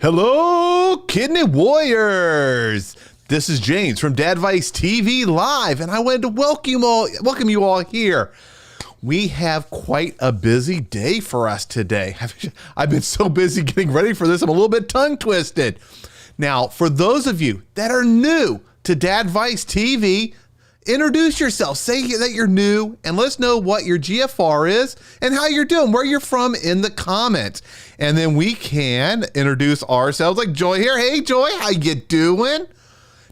Hello, Kidney Warriors. This is James from Dadvice TV Live, and I wanted to welcome you all here. We have quite a busy day for us today. I've been so busy getting ready for this, I'm a little bit tongue-twisted. Now, for those of you that are new to Dadvice TV, introduce yourself, say that you're new, and let us know what your GFR is and how you're doing, where you're from in the comments. And then we can introduce ourselves like Joy here. Hey, Joy, how you doing?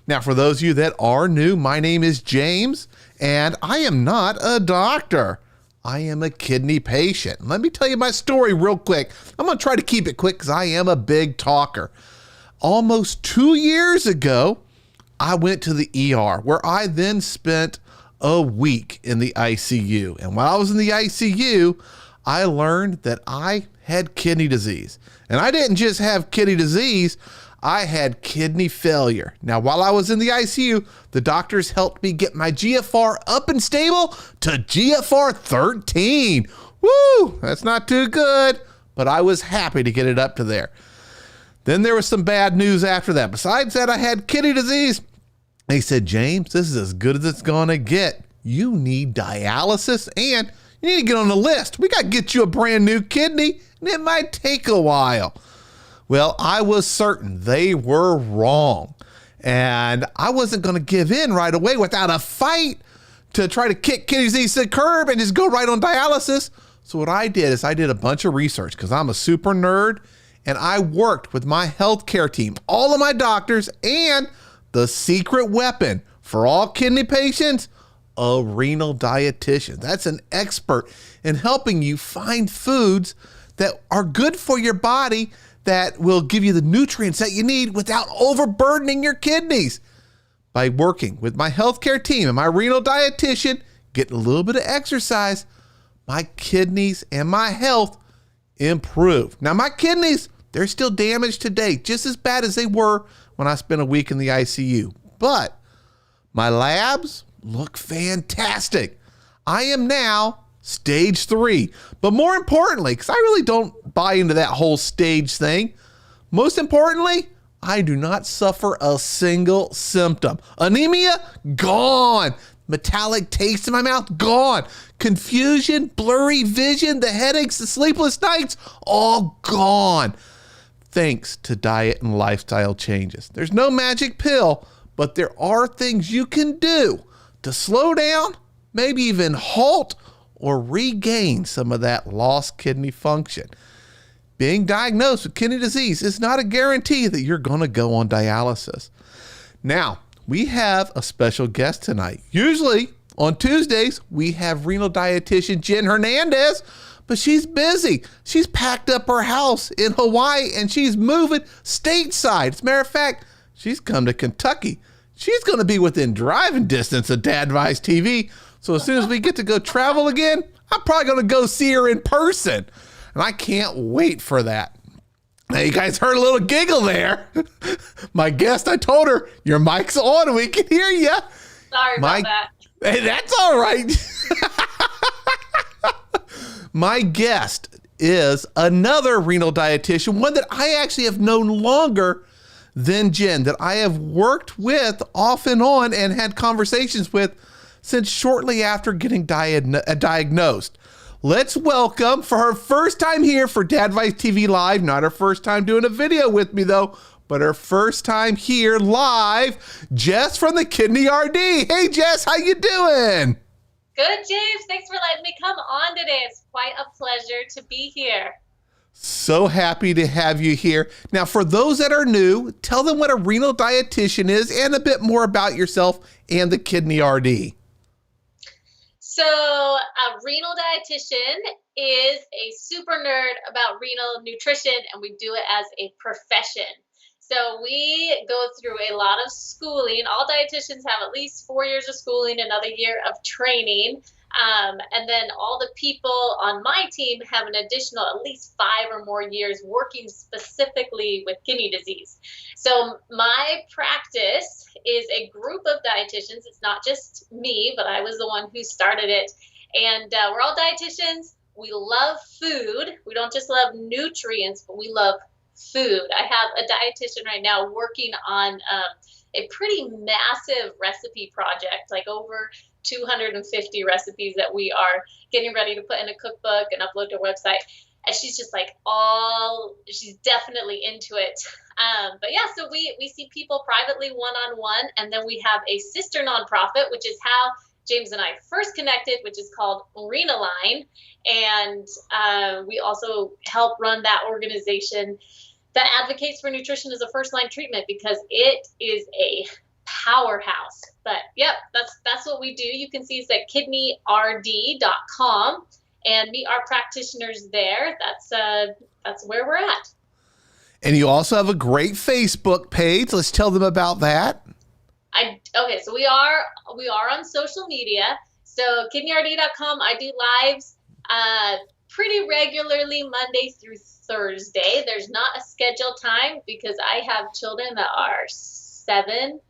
Now, for those of you that are new, my name is James, and I am not a doctor. I am a kidney patient. Let me tell you my story real quick. I'm going to try to keep it quick because I am a big talker. Almost 2 years ago, I went to the ER where I then spent a week in the ICU. And while I was in the ICU, I learned that I had kidney disease. And I didn't just have kidney disease, I had kidney failure. Now, while I was in the ICU, the doctors helped me get my GFR up and stable to GFR 13. Woo, that's not too good, but I was happy to get it up to there. Then there was some bad news after that. Besides that, I had kidney disease. They said, James, this is as good as it's going to get. You need dialysis and you need to get on the list. We got to get you a brand new kidney, and it might take a while. Well, I was certain they were wrong, and I wasn't going to give in right away without a fight to try to kick kidney disease to the curb and just go right on dialysis. So what I did is I did a bunch of research because I'm a super nerd, and I worked with my healthcare team, all of my doctors, and the secret weapon for all kidney patients, a renal dietitian. That's an expert in helping you find foods that are good for your body that will give you the nutrients that you need without overburdening your kidneys. By working with my healthcare team and my renal dietitian, getting a little bit of exercise, my kidneys and my health improve. Now, my kidneys, they're still damaged today, just as bad as they were when I spent a week in the ICU. But my labs look fantastic. I am now stage 3. But more importantly, because I really don't buy into that whole stage thing, most importantly, I do not suffer a single symptom. Anemia, gone. Metallic taste in my mouth, gone. Confusion, blurry vision, the headaches, the sleepless nights, all gone. Thanks to diet and lifestyle changes. There's no magic pill, but there are things you can do to slow down, maybe even halt or regain some of that lost kidney function. Being diagnosed with kidney disease is not a guarantee that you're going to go on dialysis. Now, we have a special guest tonight. Usually on Tuesdays, we have renal dietitian Jen Hernandez, but she's busy. She's packed up her house in Hawaii and she's moving stateside. As a matter of fact, she's come to Kentucky. She's going to be within driving distance of Dadvice TV. So as soon as we get to go travel again, I'm probably going to go see her in person. And I can't wait for that. Now, you guys heard a little giggle there. My guest, I told her, your mic's on, we can hear you. Sorry about that. Hey, that's all right. My guest is another renal dietitian, one that I actually have known longer than Jen, that I have worked with off and on and had conversations with since shortly after getting diagnosed. Let's welcome, for her first time here for Dadvice TV Live, not her first time doing a video with me though, but her first time here live, Jess from the Kidney RD. Hey Jess, how you doing? Good, James. Thanks for letting me come on today. It's quite a pleasure to be here. So happy to have you here. Now, for those that are new, tell them what a renal dietitian is and a bit more about yourself and the Kidney RD. So a renal dietitian is a super nerd about renal nutrition, and we do it as a profession. So we go through a lot of schooling. All dietitians have at least 4 years of schooling, another year of training. And then all the people on my team have an additional at least 5 or more years working specifically with kidney disease. So my practice is a group of dietitians. It's not just me, but I was the one who started it. And we're all dietitians. We love food. We don't just love nutrients, but we love food. I have a dietitian right now working on a pretty massive recipe project, like over 250 recipes that we are getting ready to put in a cookbook and upload to a website. And she's just like she's definitely into it. But yeah, so we see people privately one-on-one, and then we have a sister nonprofit, which is how James and I first connected, which is called Renal. And we also help run that organization that advocates for nutrition as a first-line treatment, because it is a powerhouse. But yep, that's what we do. You can see us at kidneyrd.com and meet our practitioners there. That's where we're at. And you also have a great Facebook page. Let's tell them about that. Okay, so we are on social media. So kidneyrd.com, I do lives pretty regularly Monday through Thursday. There's not a scheduled time because I have children that are 7,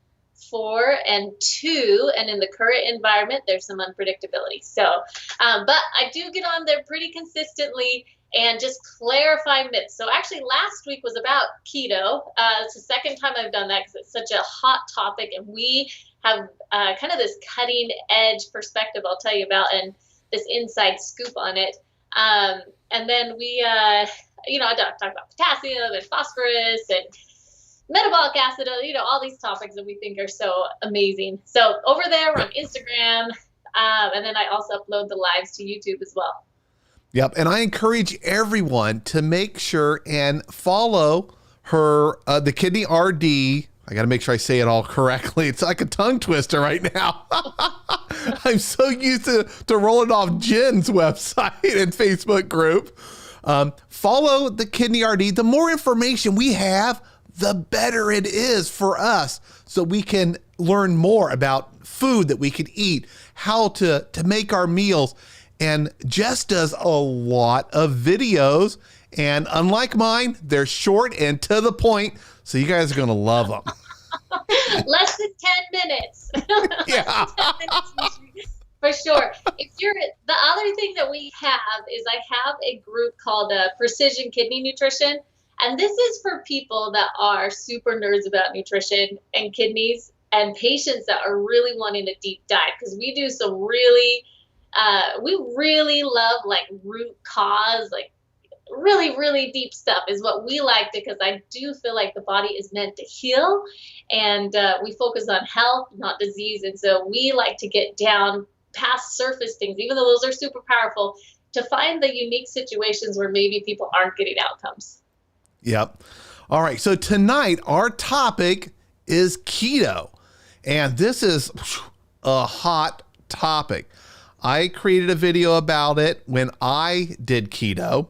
4, and 2, and in the current environment, there's some unpredictability. So, but I do get on there pretty consistently and just clarify myths. So actually last week was about keto. It's the second time I've done that because it's such a hot topic, and we have kind of this cutting edge perspective I'll tell you about, and this inside scoop on it. And then we, I talk about potassium and phosphorus and metabolic acid, all these topics that we think are so amazing. So over there, we're on Instagram, and then I also upload the lives to YouTube as well. Yep, and I encourage everyone to make sure and follow her, the Kidney RD. I got to make sure I say it all correctly. It's like a tongue twister right now. I'm so used to rolling off Jen's website and Facebook group. Follow the Kidney RD. The more information we have, the better it is for us, so we can learn more about food that we can eat, how to make our meals. And Jess does a lot of videos, and unlike mine, they're short and to the point, so you guys are going to love them. Less than 10 minutes. Yeah. 10 minutes for sure. The other thing that we have is I have a group called Precision Kidney Nutrition, and this is for people that are super nerds about nutrition and kidneys, and patients that are really wanting a deep dive, because we do some really we really love like root cause, like really, really deep stuff is what we like, because I do feel like the body is meant to heal, and we focus on health, not disease. And so we like to get down past surface things, even though those are super powerful, to find the unique situations where maybe people aren't getting outcomes. Yep. All right. So tonight our topic is keto, and this is a hot topic. I created a video about it when I did keto,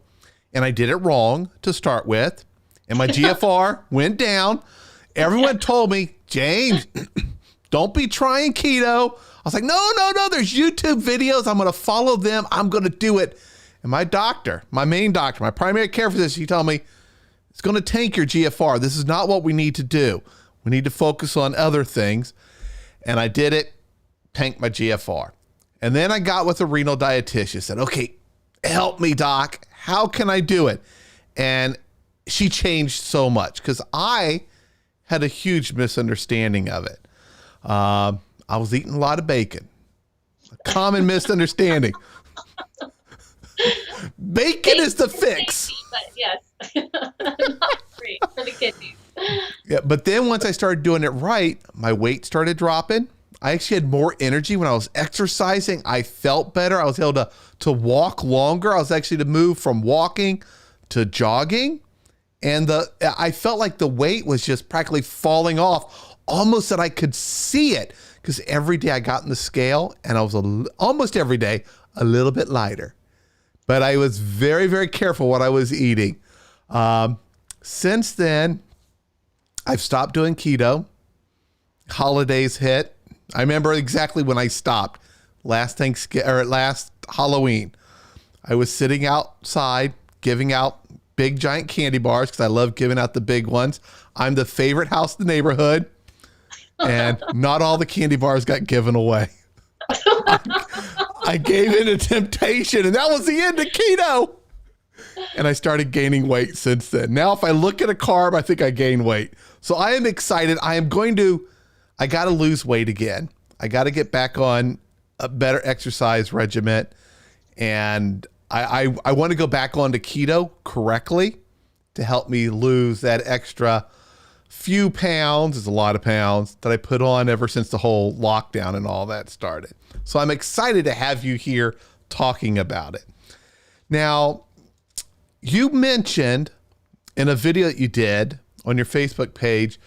and I did it wrong to start with, and my GFR went down. Everyone told me, James, don't be trying keto. I was like, no, there's YouTube videos. I'm going to follow them. I'm going to do it. And my doctor, my main doctor, my primary care physician, he told me, it's going to tank your GFR. This is not what we need to do. We need to focus on other things. And I did it, tanked my GFR. And then I got with a renal dietitian, said, okay, help me, doc. How can I do it? And she changed so much, because I had a huge misunderstanding of it. I was eating a lot of bacon. A common misunderstanding. Bacon is the fix. But yes, not great for the kidneys. Yeah, but then once I started doing it right, my weight started dropping. I actually had more energy when I was exercising. I felt better. I was able to walk longer. I was actually to move from walking to jogging. And I felt like the weight was just practically falling off, almost that I could see it, because every day I got in the scale and I was almost every day a little bit lighter. But I was very, very careful what I was eating. Since then, I've stopped doing keto. Holidays hit. I remember exactly when I stopped. Last Halloween, I was sitting outside giving out big giant candy bars, because I love giving out the big ones. I'm the favorite house in the neighborhood, and not all the candy bars got given away. I gave in to temptation, and that was the end of keto. And I started gaining weight since then. Now, if I look at a carb, I think I gain weight. So I am excited. I got to lose weight again. I got to get back on a better exercise regimen. And I want to go back onto keto correctly to help me lose that extra few pounds, is a lot of pounds, that I put on ever since the whole lockdown and all that started. So I'm excited to have you here talking about it. Now, you mentioned in a video that you did on your Facebook page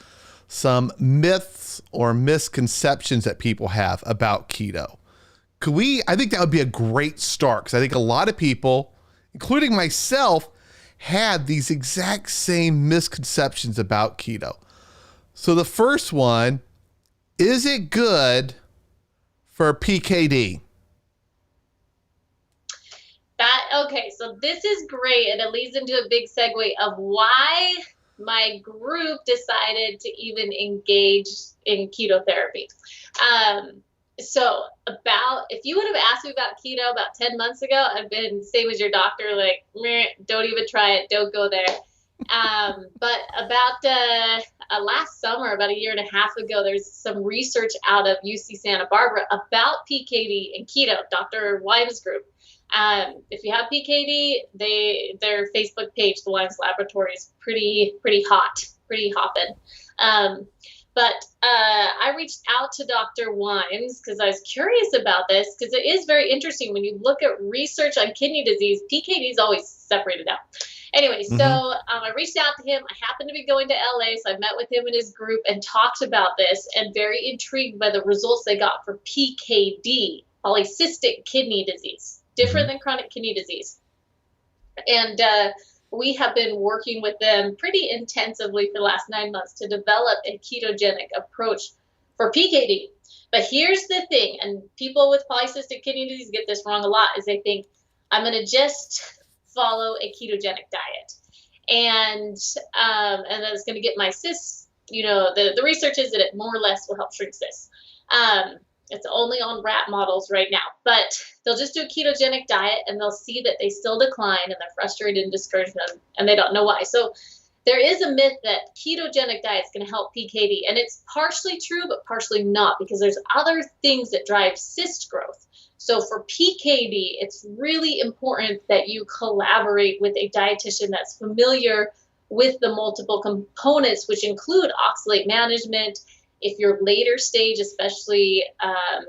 some myths or misconceptions that people have about keto. I think that would be a great start, because I think a lot of people, including myself, had these exact same misconceptions about keto. So the first one, is it good for PKD? Okay, so this is great, and it leads into a big segue of why my group decided to even engage in keto therapy. So if you would have asked me about keto about 10 months ago, I've been same as your doctor, like, meh, don't even try it, don't go there. But about last summer, about a year and a half ago, there's some research out of UC Santa Barbara about PKD and keto, Dr. Wimes' group. If you have PKD, their Facebook page, the Wimes Laboratory, is pretty hot, pretty hopping. But I reached out to Dr. Wimes because I was curious about this, because it is very interesting when you look at research on kidney disease. PKD is always separated out. Anyway, so I reached out to him. I happened to be going to LA, so I met with him and his group and talked about this, and very intrigued by the results they got for PKD, polycystic kidney disease, different than chronic kidney disease. And we have been working with them pretty intensively for the last 9 months to develop a ketogenic approach for PKD. But here's the thing, and people with polycystic kidney disease get this wrong a lot, is they think, I'm going to just follow a ketogenic diet. And then it's going to get my cysts. You know, the research is that it more or less will help shrink cysts. It's only on rat models right now, but they'll just do a ketogenic diet and they'll see that they still decline, and they're frustrated and discouraged, and they don't know why. So there is a myth that ketogenic diet is going to help PKD, and it's partially true, but partially not, because there's other things that drive cyst growth. So for PKD, it's really important that you collaborate with a dietitian that's familiar with the multiple components, which include oxalate management. If you're later stage, especially,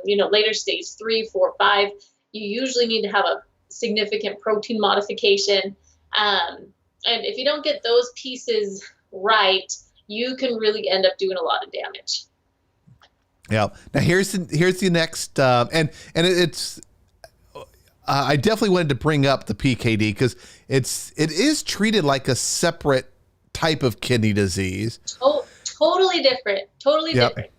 later stage 3, 4, 5, you usually need to have a significant protein modification. And if you don't get those pieces right, you can really end up doing a lot of damage. Yeah. Now here's the next, and it's, I definitely wanted to bring up the PKD because it is treated like a separate type of kidney disease. Totally different. Different.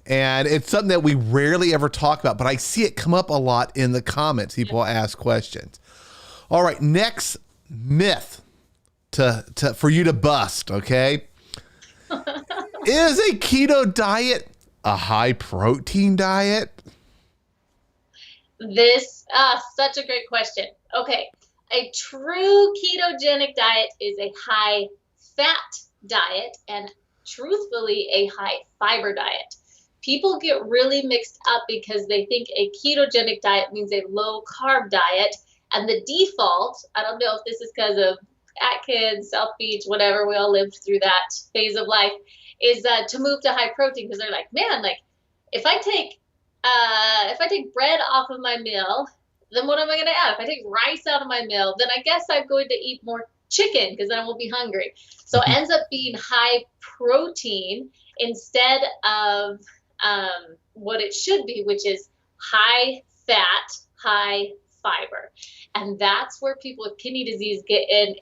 And it's something that we rarely ever talk about, but I see it come up a lot in the comments. People ask questions. All right, next myth for you to bust, okay? Is a keto diet a high protein diet? This, such a great question. Okay, a true ketogenic diet is a high fat diet, and truthfully a high fiber diet. People get really mixed up because they think a ketogenic diet means a low carb diet, and the default, I don't know if this is because of Atkins, South Beach, whatever, we all lived through that phase of life, is to move to high protein, because they're like, man, like if I take bread off of my meal, then what am I going to add? If I take rice out of my meal, then I guess I'm going to eat more chicken because then I won't be hungry. So it ends up being high protein instead of what it should be, which is high fat, high fiber. And that's where people with kidney disease get in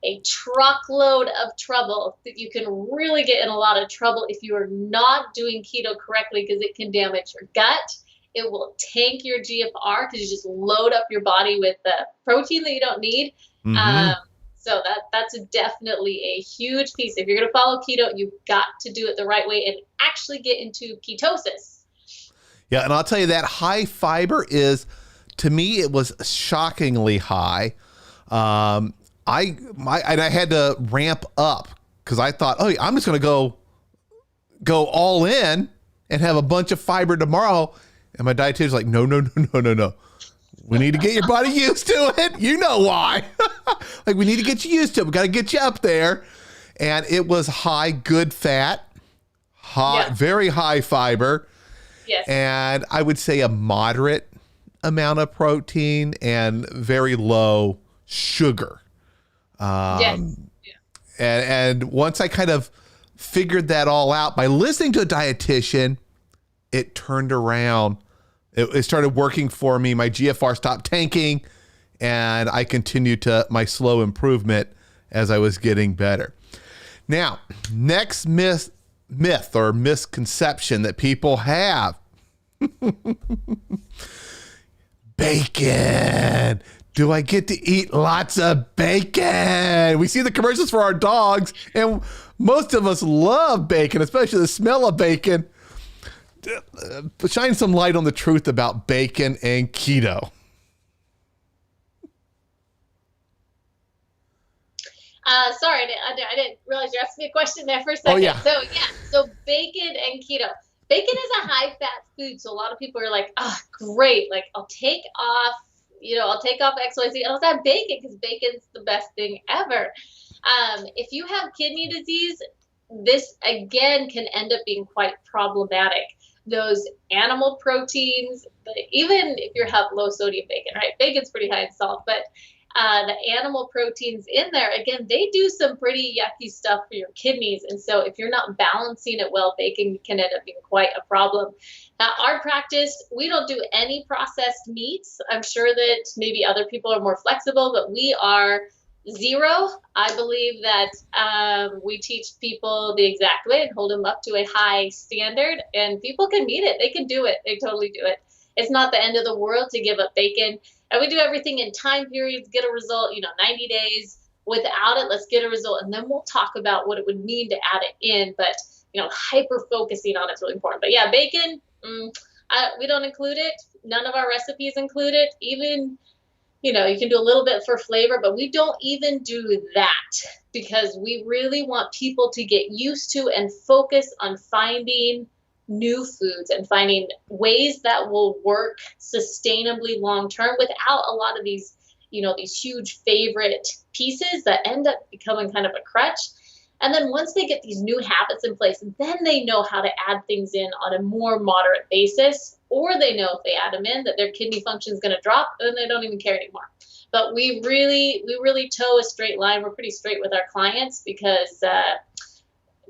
a truckload of trouble. That you can really get in a lot of trouble if you are not doing keto correctly, because it can damage your gut. It will tank your GFR because you just load up your body with the protein that you don't need. So that's definitely a huge piece. If you're going to follow keto, you've got to do it the right way and actually get into ketosis. Yeah, and I'll tell you that high fiber is, to me, it was shockingly high. I had to ramp up because I thought, oh, I'm just going to go all in and have a bunch of fiber tomorrow. And my dietitian's like, no. We need to get your body used to it. You know why? Like, we need to get you used to it. We got to get you up there. And it was high, good fat, very high fiber. Yes. And I would say a moderate amount of protein and very low sugar. Yes. And once I kind of figured that all out by listening to a dietitian, it turned around. It started working for me. My GFR stopped tanking, and I continued to my slow improvement as I was getting better. Now, next myth or misconception that people have. Bacon. Do I get to eat lots of bacon? We see the commercials for our dogs, and most of us love bacon, especially the smell of bacon. Shine some light on the truth about bacon and keto. Sorry, I didn't realize you asked me a question there for a second. Oh, yeah. So bacon and keto. Bacon is a high-fat food, so a lot of people are like, oh, great, like I'll take off XYZ, and I'll have bacon because bacon's the best thing ever. If you have kidney disease, this again can end up being quite problematic. Those animal proteins, even if you have low sodium bacon, right? Bacon's pretty high in salt, but the animal proteins in there, again, they do some pretty yucky stuff for your kidneys. And so if you're not balancing it well, bacon can end up being quite a problem. Our practice, we don't do any processed meats. I'm sure that maybe other people are more flexible, but we are zero. I believe that we teach people the exact way and hold them up to a high standard, and people can meet it. They can do it. They totally do it. It's not the end of the world to give up bacon. And we do everything in time periods, get a result, 90 days. Without it, let's get a result. And then we'll talk about what it would mean to add it in. But, hyper focusing on it's really important. But yeah, bacon, we don't include it. None of our recipes include it. Even, you can do a little bit for flavor, but we don't even do that because we really want people to get used to and focus on finding new foods and finding ways that will work sustainably long-term without a lot of these, these huge favorite pieces that end up becoming kind of a crutch. And then once they get these new habits in place, then they know how to add things in on a more moderate basis, or they know if they add them in that their kidney function is going to drop and they don't even care anymore. But we really toe a straight line. We're pretty straight with our clients because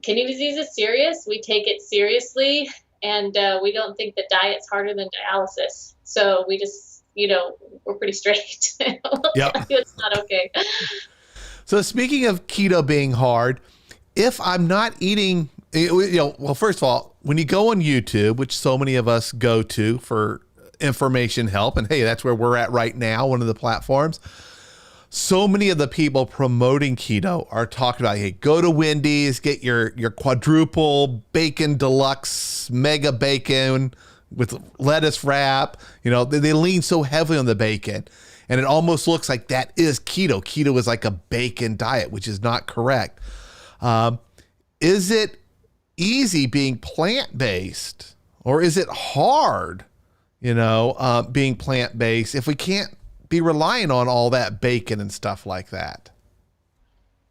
kidney disease is serious. We take it seriously, and we don't think that diet's harder than dialysis. So we just, we're pretty straight. Yep. It's not okay. So speaking of keto being hard, if I'm not eating, well, first of all, when you go on YouTube, which so many of us go to for information help, and hey, that's where we're at right now, one of the platforms. So many of the people promoting keto are talking about, hey, go to Wendy's, get your quadruple bacon deluxe mega bacon with lettuce wrap. They lean so heavily on the bacon, and it almost looks like that is keto. Keto is like a bacon diet, which is not correct. Is it easy being plant-based, or is it hard, being plant-based if we can't be relying on all that bacon and stuff like that?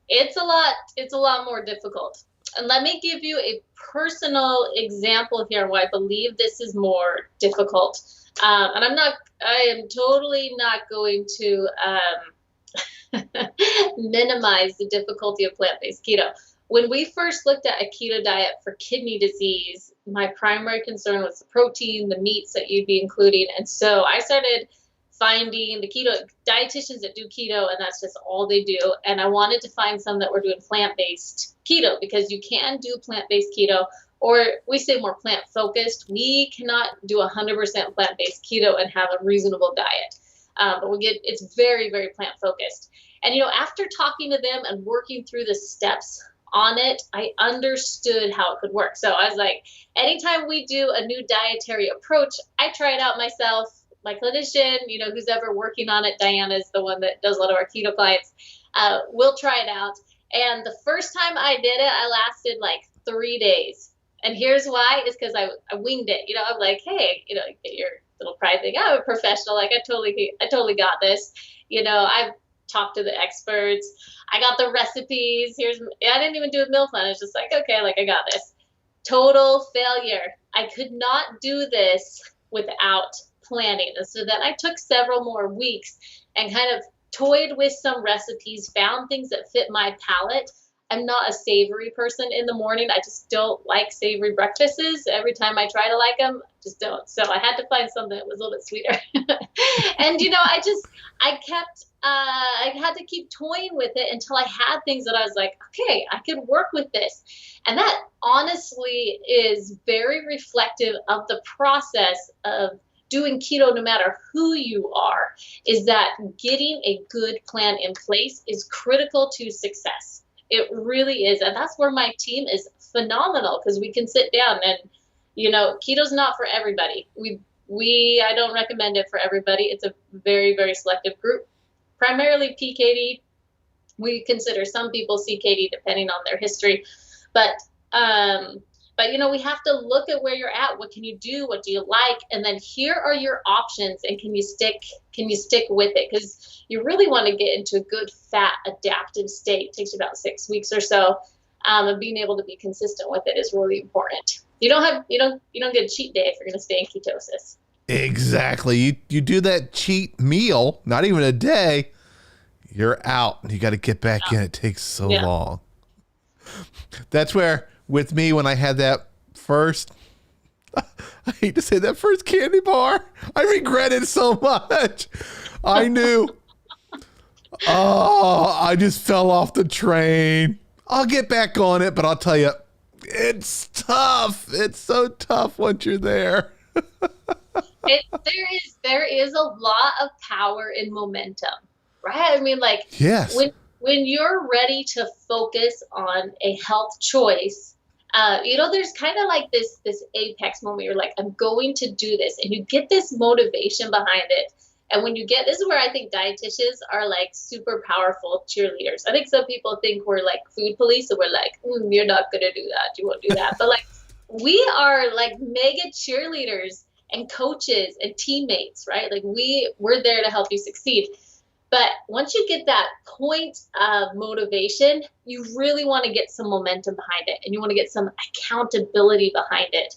It's a lot more difficult. And let me give you a personal example here why I believe this is more difficult. And I am totally not going to minimize the difficulty of plant-based keto. When we first looked at a keto diet for kidney disease, my primary concern was the protein, the meats that you'd be including. And so I started finding the keto dietitians that do keto, and that's just all they do. And I wanted to find some that were doing plant-based keto, because you can do plant-based keto, or we say more plant-focused. We cannot do 100% plant-based keto and have a reasonable diet. But it's very, very plant-focused. And, after talking to them and working through the steps on it, I understood how it could work. So I was like, anytime we do a new dietary approach, I try it out myself. my clinician, who's ever working on it, Diana is the one that does a lot of our keto clients, will try it out. And the first time I did it, I lasted like 3 days. And here's why, is because I winged it. I'm like, hey, get your little pride thing. I'm a professional. Like I totally got this. I've talked to the experts. I got the recipes. I didn't even do a meal plan. It's just like, okay, like I got this. Total failure. I could not do this without planning. And so then I took several more weeks and kind of toyed with some recipes, found things that fit my palate. I'm not a savory person in the morning. I just don't like savory breakfasts. Every time I try to like them, I just don't. So I had to find something that was a little bit sweeter. And, I had to keep toying with it until I had things that I was like, okay, I could work with this. And that honestly is very reflective of the process of doing keto, no matter who you are, is that getting a good plan in place is critical to success. It really is. And that's where my team is phenomenal, because we can sit down and, keto's not for everybody. I don't recommend it for everybody. It's a very, very selective group, primarily PKD. We consider some people CKD depending on their history, but we have to look at where you're at. What can you do? What do you like? And then here are your options. And can you stick with it? Because you really want to get into a good fat adaptive state. It takes you about 6 weeks or so. And being able to be consistent with it is really important. You don't get a cheat day if you're going to stay in ketosis. Exactly. You do that cheat meal, not even a day, you're out. You got to get back in. It takes so long. That's where, with me, when I had that first, I hate to say that first candy bar, I regret it so much. I knew, I just fell off the train. I'll get back on it, but I'll tell you, it's tough. It's so tough once you're there. There is a lot of power in momentum, right? I mean, like, yes. When you're ready to focus on a health choice, there's kind of like this apex moment. You're like, I'm going to do this, and you get this motivation behind it. And when this is where I think dietitians are like super powerful cheerleaders. I think some people think we're like food police, and we're like, you're not going to do that. You won't do that. But like, we are like mega cheerleaders and coaches and teammates, right? Like we're there to help you succeed. But once you get that point of motivation, you really want to get some momentum behind it, and you want to get some accountability behind it.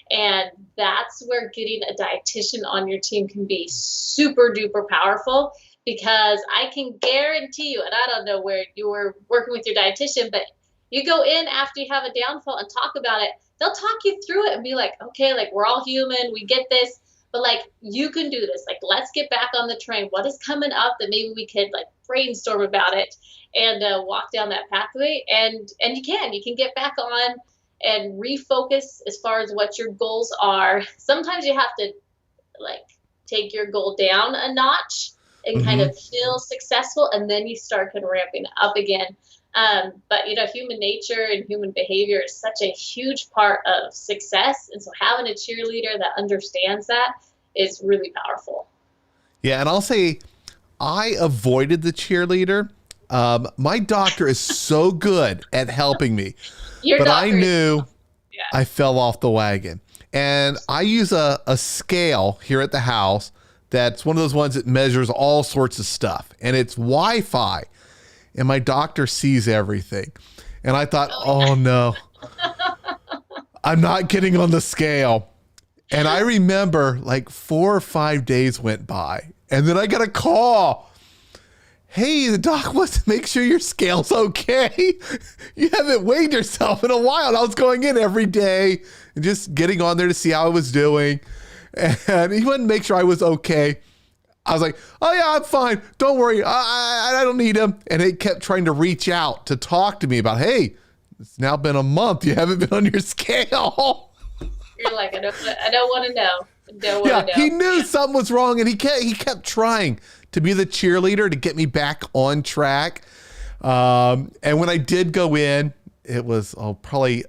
And that's where getting a dietitian on your team can be super duper powerful, because I can guarantee you, and I don't know where you were working with your dietitian, but you go in after you have a downfall and talk about it, they'll talk you through it and be like, okay, like we're all human, we get this. But like, you can do this. Like, let's get back on the train. What is coming up that maybe we could like brainstorm about it and walk down that pathway? And you can get back on and refocus as far as what your goals are. Sometimes you have to like take your goal down a notch and kind of feel successful, and then you start kind of ramping up again. But human nature and human behavior is such a huge part of success. And so having a cheerleader that understands that is really powerful. Yeah. And I'll say I avoided the cheerleader. My doctor is so good at helping me, but I knew I fell off the wagon. And I use a scale here at the house. That's one of those ones that measures all sorts of stuff, and it's Wi-Fi. And my doctor sees everything. And I thought, oh no, I'm not getting on the scale. And I remember like 4 or 5 days went by, and then I got a call. Hey, the doc wants to make sure your scale's okay. You haven't weighed yourself in a while. And I was going in every day and just getting on there to see how I was doing. And he wanted to make sure I was okay. I was like, oh yeah, I'm fine. Don't worry. I don't need him. And he kept trying to reach out to talk to me about, hey, it's now been a month. You haven't been on your scale. You're like, I don't want to know. He knew something was wrong, and he kept trying to be the cheerleader to get me back on track. And when I did go in, it was probably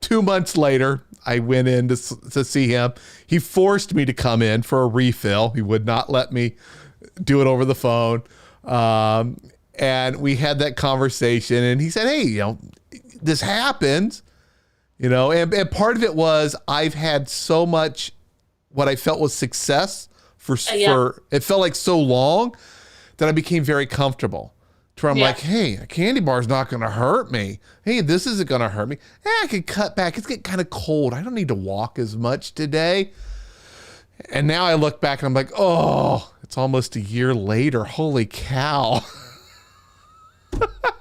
2 months later, I went in to see him. He forced me to come in for a refill. He would not let me do it over the phone. And we had that conversation, and he said, hey, this happens, and part of it was I've had so much what I felt was success for it felt like so long that I became very comfortable to where I'm like, hey, a candy bar is not going to hurt me. Hey, this isn't going to hurt me. I can cut back. It's getting kind of cold. I don't need to walk as much today. And now I look back and I'm like, oh, it's almost a year later. Holy cow.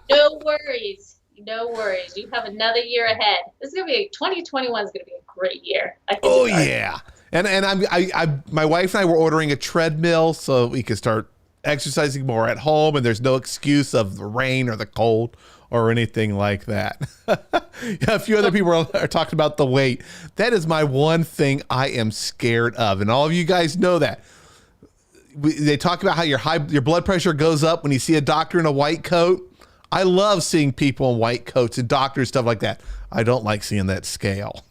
No worries. No worries. You have another year ahead. This is going to be 2021 is going to be a great year. Oh, yeah. And my wife and I were ordering a treadmill so we could start exercising more at home, and there's no excuse of the rain or the cold or anything like that. A few other people are talking about the weight. That is my one thing I am scared of, and all of you guys know that. They talk about how your blood pressure goes up when you see a doctor in a white coat. I love seeing people in white coats and doctors, stuff like that. I don't like seeing that scale.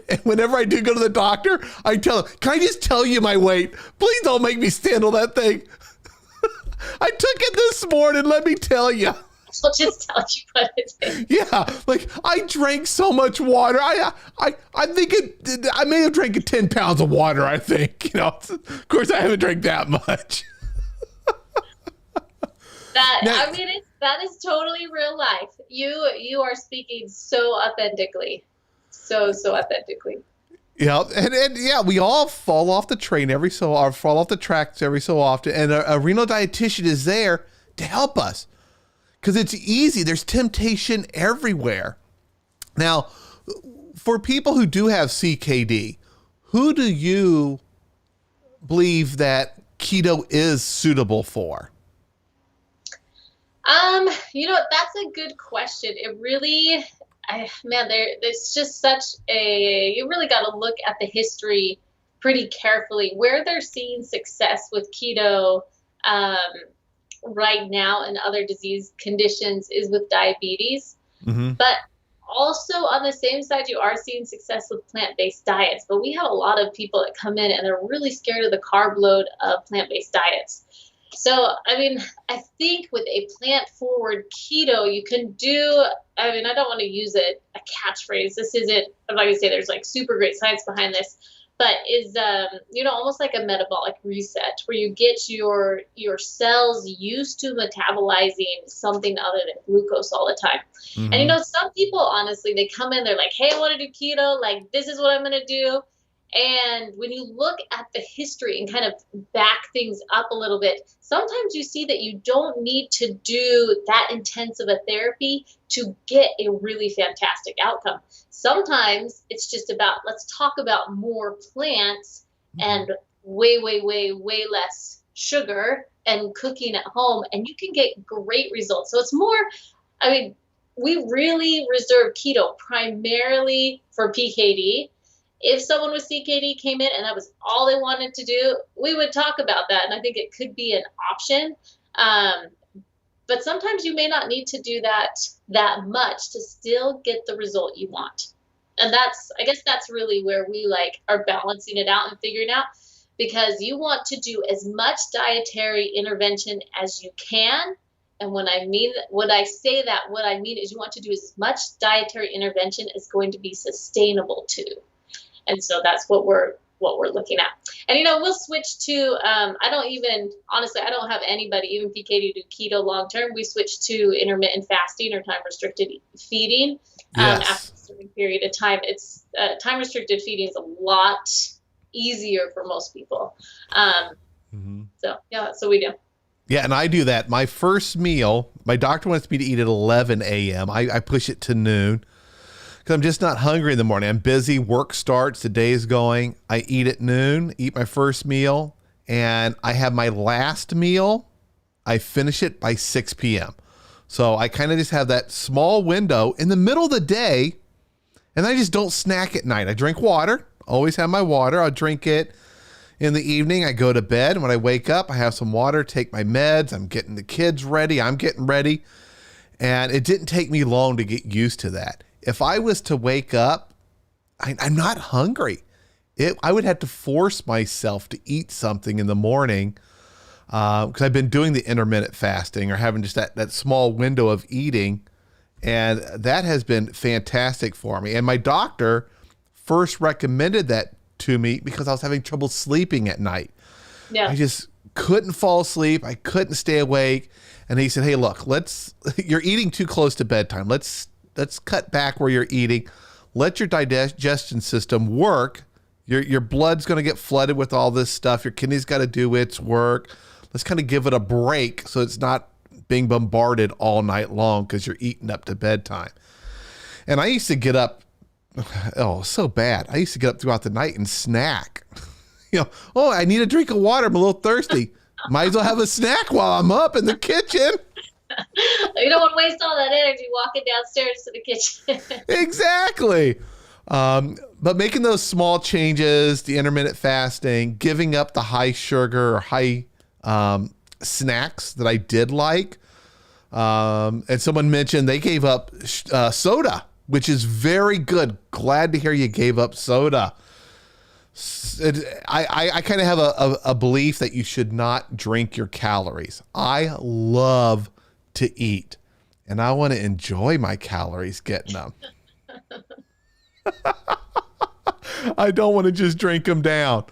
And whenever I do go to the doctor, I tell him, can I just tell you my weight? Please don't make me stand on that thing. I took it this morning, let me tell you. I'll just tell you what it is. Yeah, like I drank so much water. I think I may have drank 10 pounds of water, I think. Of course, I haven't drank that much. That is totally real life. You are speaking so authentically. So authentically. Yeah, and yeah, we all fall off the train fall off the tracks every so often, and a renal dietitian is there to help us because it's easy. There's temptation everywhere. Now, for people who do have CKD, who do you believe that keto is suitable for? That's a good question. It really, there's just you really got to look at the history pretty carefully. Where they're seeing success with keto right now and other disease conditions is with diabetes. Mm-hmm. But also on the same side, you are seeing success with plant-based diets. But we have a lot of people that come in and they're really scared of the carb load of plant-based diets. So, I think with a plant-forward keto, you can do, I don't want to use a catchphrase. This isn't, I'm not going to say there's like super great science behind this, but is, almost like a metabolic reset where you get your cells used to metabolizing something other than glucose all the time. Mm-hmm. And, some people, honestly, they come in, they're like, hey, I want to do keto. Like, this is what I'm going to do. And when you look at the history and kind of back things up a little bit, sometimes you see that you don't need to do that intense of a therapy to get a really fantastic outcome. Sometimes it's just about, let's talk about more plants and way, way, way, way less sugar and cooking at home, and you can get great results. So it's more, we really reserve keto primarily for PKD. If someone with CKD came in and that was all they wanted to do, we would talk about that. And I think it could be an option. But sometimes you may not need to do that much to still get the result you want. And I guess that's really where we are balancing it out and figuring out, because you want to do as much dietary intervention as you can. And when I say that, what I mean is you want to do as much dietary intervention as going to be sustainable too. And so that's what we're looking at. And, we'll switch to, I don't have anybody, even PKD, do keto long-term. We switch to intermittent fasting or time-restricted feeding after a certain period of time. It's time-restricted feeding is a lot easier for most people. So we do. Yeah, and I do that. My first meal, my doctor wants me to eat at 11 a.m. I push it to noon. Because I'm just not hungry in the morning. I'm busy, work starts, the day is going. I eat at noon, eat my first meal, and I have my last meal. I finish it by 6 p.m. So I kind of just have that small window in the middle of the day, and I just don't snack at night. I drink water, always have my water. I'll drink it in the evening. I go to bed. When I wake up, I have some water, take my meds. I'm getting the kids ready. I'm getting ready. And it didn't take me long to get used to that. if I was to wake up, I'm not hungry. I would have to force myself to eat something in the morning because I've been doing the intermittent fasting or having just that small window of eating. And that has been fantastic for me. And my doctor first recommended that to me because I was having trouble sleeping at night. Yeah. I just couldn't fall asleep. I couldn't stay awake. And he said, hey, look, you're eating too close to bedtime. Let's cut back where you're eating. Let your digestion system work. Your blood's going to get flooded with all this stuff. Your kidneys got to do its work. Let's kind of give it a break so it's not being bombarded all night long because you're eating up to bedtime. And I used to get up, so bad. I used to get up throughout the night and snack. I need a drink of water. I'm a little thirsty. Might as well have a snack while I'm up in the kitchen. You don't want to waste all that energy walking downstairs to the kitchen. Exactly. But making those small changes, the intermittent fasting, giving up the high sugar or high snacks that I did like. And someone mentioned they gave up soda, which is very good. Glad to hear you gave up soda. I kind of have a belief that you should not drink your calories. I love to eat, and I want to enjoy my calories getting them. I don't want to just drink them down.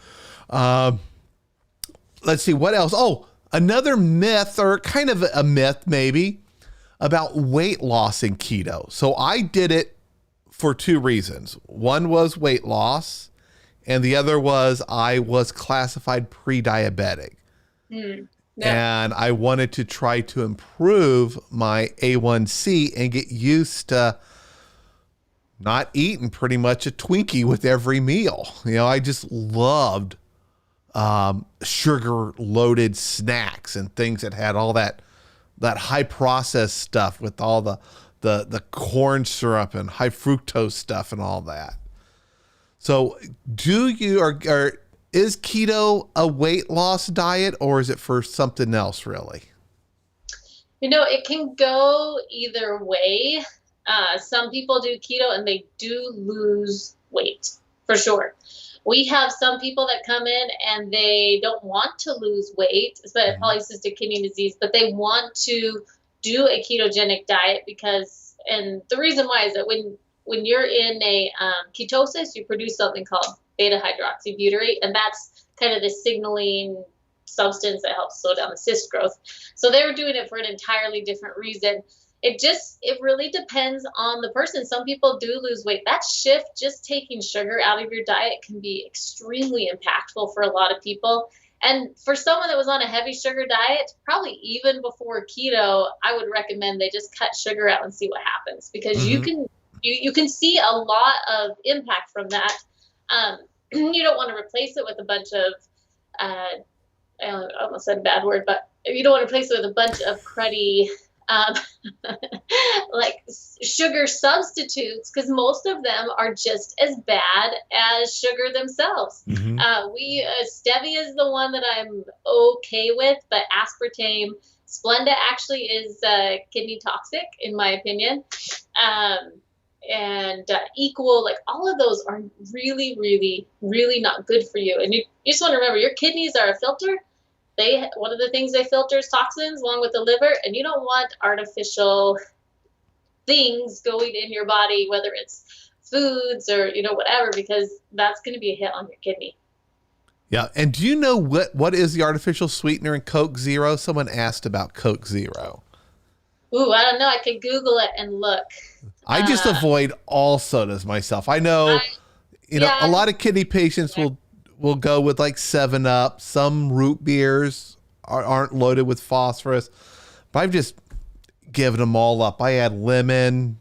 Let's see, what else? Oh, another myth, or kind of a myth maybe, about weight loss in keto. So I did it for two reasons. One was weight loss, and the other was I was classified pre-diabetic. Yeah. And I wanted to try to improve my A1C and get used to not eating pretty much a Twinkie with every meal. I just loved sugar-loaded snacks and things that had all that high processed stuff with all the corn syrup and high fructose stuff and all that. So is keto a weight loss diet, or is it for something else really? It can go either way. Some people do keto and they do lose weight for sure. We have some people that come in and they don't want to lose weight, especially polycystic kidney disease, but they want to do a ketogenic diet and the reason why is that when you're in a ketosis, you produce something called beta hydroxybutyrate, and that's kind of the signaling substance that helps slow down the cyst growth. So they were doing it for an entirely different reason. It really depends on the person. Some people do lose weight. That shift, just taking sugar out of your diet, can be extremely impactful for a lot of people. And for someone that was on a heavy sugar diet, probably even before keto, I would recommend they just cut sugar out and see what happens, because you can see a lot of impact from that. You don't want to replace it with a bunch of, I almost said a bad word, but you don't want to replace it with a bunch of cruddy, like sugar substitutes, because most of them are just as bad as sugar themselves. Stevia is the one that I'm okay with, but aspartame, Splenda actually is kidney toxic in my opinion. And equal, like all of those are really, really, really not good for you. And you just want to remember, your kidneys are a filter. One of the things they filter is toxins along with the liver, and you don't want artificial things going in your body, whether it's foods or whatever, because that's going to be a hit on your kidney. Yeah. And do you know what is the artificial sweetener in Coke Zero? Someone asked about Coke Zero. Ooh, I don't know. I could Google it and look. I just avoid all sodas myself. I know, a lot of kidney patients will go with like 7-Up. Some root beers aren't loaded with phosphorus, but I've just given them all up. I add lemon,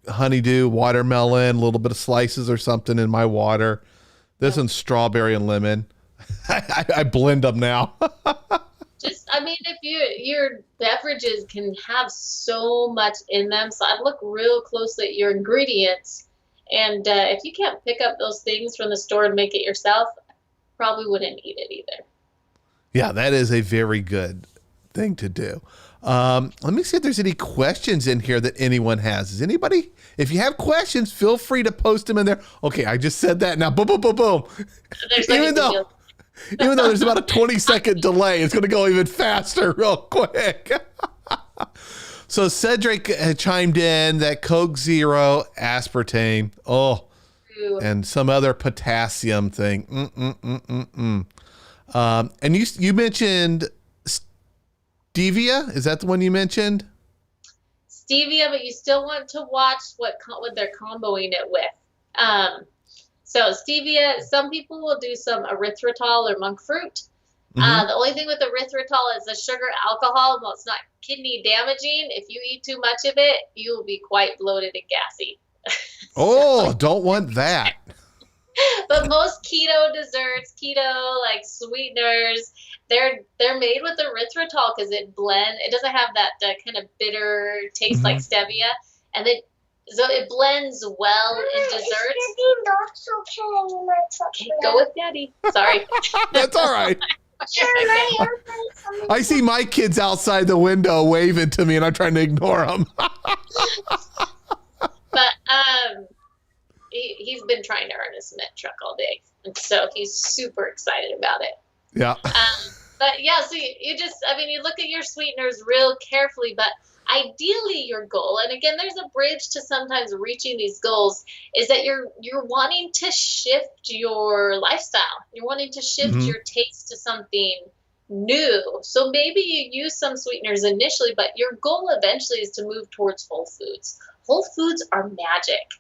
honeydew, watermelon, a little bit of slices or something in my water. This one's strawberry and lemon. I blend them now. If your beverages can have so much in them, so I'd look real closely at your ingredients. And if you can't pick up those things from the store and make it yourself, probably wouldn't eat it either. Yeah, that is a very good thing to do. Let me see if there's any questions in here that anyone has. Is anybody? If you have questions, feel free to post them in there. Okay, I just said that. Now, boom, boom, boom, boom. Even though there's about a 20-second delay, it's going to go even faster real quick. So Cedric chimed in that Coke Zero, aspartame, and some other potassium thing. And you mentioned stevia. Is that the one you mentioned? Stevia, but you still want to watch what they're comboing it with. So stevia, some people will do some erythritol or monk fruit. The only thing with erythritol is the sugar alcohol. While it's not kidney damaging, if you eat too much of it, you will be quite bloated and gassy. Don't want that. But most keto desserts, like sweeteners, they're made with erythritol because it doesn't have that kind of bitter taste like stevia, and so it blends well in desserts. Okay, go with Daddy. Sorry. That's all right. I see my kids outside the window waving to me, and I'm trying to ignore them. But he's been trying to earn his cement truck all day, and so he's super excited about it. Yeah. But yeah, so you look at your sweeteners real carefully, but ideally your goal, and again, there's a bridge to sometimes reaching these goals, is that you're wanting to shift your lifestyle. You're wanting to shift your taste to something new. So maybe you use some sweeteners initially, but your goal eventually is to move towards whole foods. Whole foods are magic.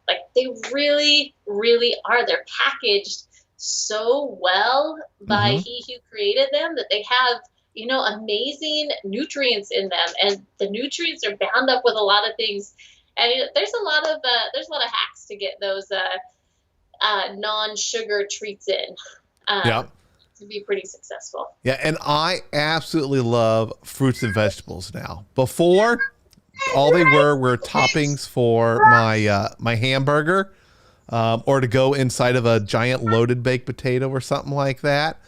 Like, they really, really are. They're packaged so well by he who created them that they have, amazing nutrients in them, and the nutrients are bound up with a lot of things. And there's a lot of hacks to get those non-sugar treats in to be pretty successful. Yeah, and I absolutely love fruits and vegetables now. Before, all they were toppings for my hamburger, or to go inside of a giant loaded baked potato or something like that.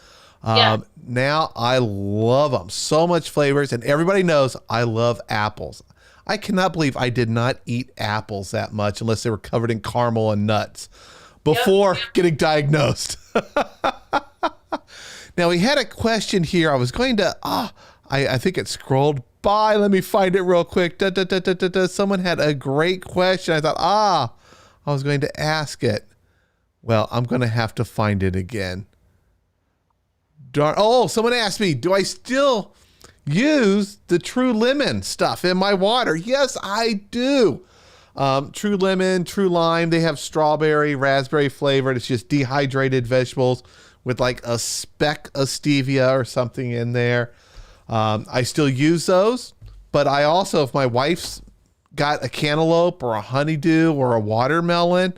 Now I love them. So much flavors, and everybody knows I love apples. I cannot believe I did not eat apples that much unless they were covered in caramel and nuts before getting diagnosed. Now, we had a question here. I was going to, I think it scrolled by. Let me find it real quick. Someone had a great question. I thought, I was going to ask it. Well, I'm going to have to find it again. Darn. Oh, someone asked me, do I still use the True Lemon stuff in my water? Yes, I do. True Lemon, True Lime, they have strawberry, raspberry flavored. It's just dehydrated vegetables with like a speck of stevia or something in there. I still use those, but I also, if my wife's got a cantaloupe or a honeydew or a watermelon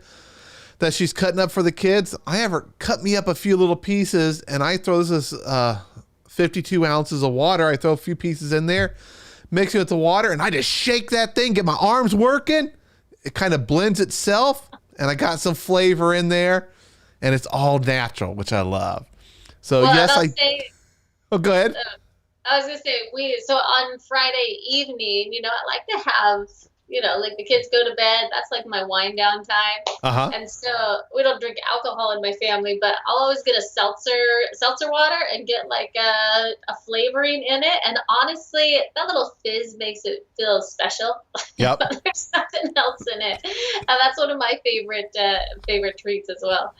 that she's cutting up for the kids, I have her cut me up a few little pieces, and I throw this 52 ounces of water. I throw a few pieces in there, mix it with the water, and I just shake that thing, get my arms working. It kind of blends itself, and I got some flavor in there, and it's all natural, which I love. So go ahead. I was gonna say, so on Friday evening, I like to have, like the kids go to bed. That's like my wind down time. And so we don't drink alcohol in my family, but I'll always get a seltzer water and get like a flavoring in it. And honestly, that little fizz makes it feel special. Yep. But there's nothing else in it. And that's one of my favorite treats as well.